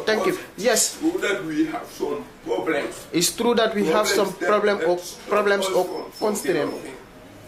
Thank you. Yes. True that we have some problems. It's true that we have some problems or constraints.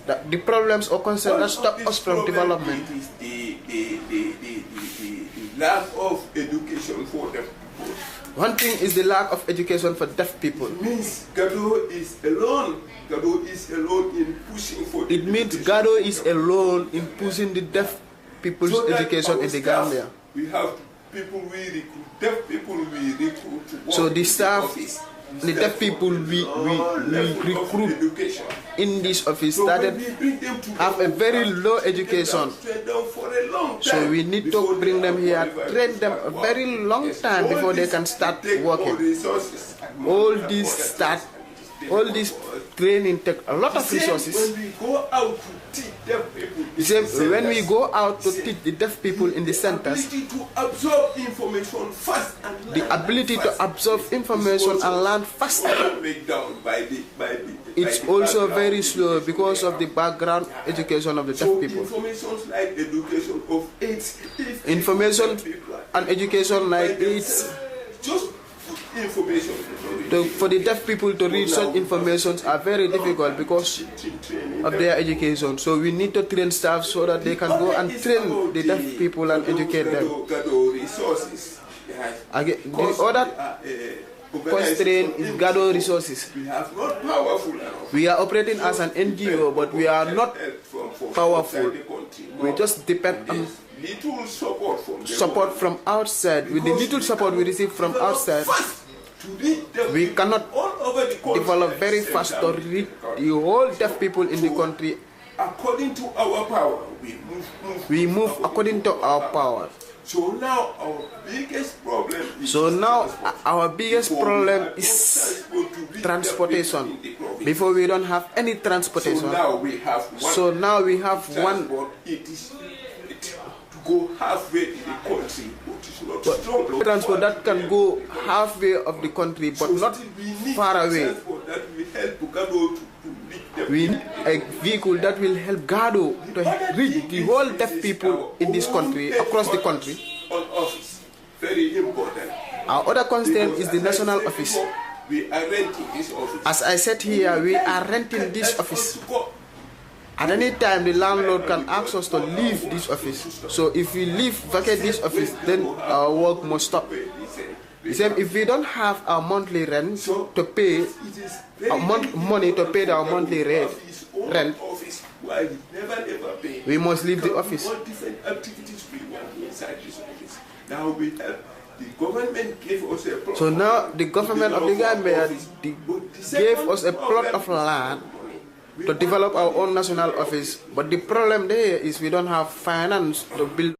The problems or constraints that stop us from development. It is the lack of education for deaf people. One thing is the lack of education for deaf people. It means Gado is alone. Gado is alone in pushing for. It means Gado is alone in pushing the deaf people's education in the Gambia. We have people we recruit, deaf people we recruit to work. So the staff, office, the deaf people we recruit in this office started have a very low education. So we need to bring them here, train them a very long time before they can start working. All this training take a lot of resources. When we go out to teach the deaf people in the centers, the ability to absorb information and learn faster, it's also very slow because of the background education of the deaf people. Information and education like AIDS. For the deaf people to read such information are very difficult because of their education. So we need to train staff so that they can go and train the deaf people and educate them. Again, the other constraint is Gado resources. We are operating as an NGO, but we are not powerful. We just depend on support from outside. With the little support we receive from outside, we cannot develop very fast to reach the whole deaf people in the country. According to our power, we move according to our power. So now our biggest problem is transportation. Before we don't have any transportation. So now we have one. Go halfway in the country, but it's not strong. Transport that can go halfway of the country, but not far away. We need a vehicle that will help Gado to reach the whole deaf people in this country, across the country. Very important. Our other constraint is the national office. We are renting this office. As I said here, we are renting this office. At any time, the landlord can ask us to leave this office. So if we vacate this office, then our work must stop. If we don't have our monthly rent to pay, money to pay our monthly rent, we must leave the office. Now we have the government gave us a plot. So now the government of the Gambia gave us a plot of land to develop our own national office, but the problem there is we don't have finance to build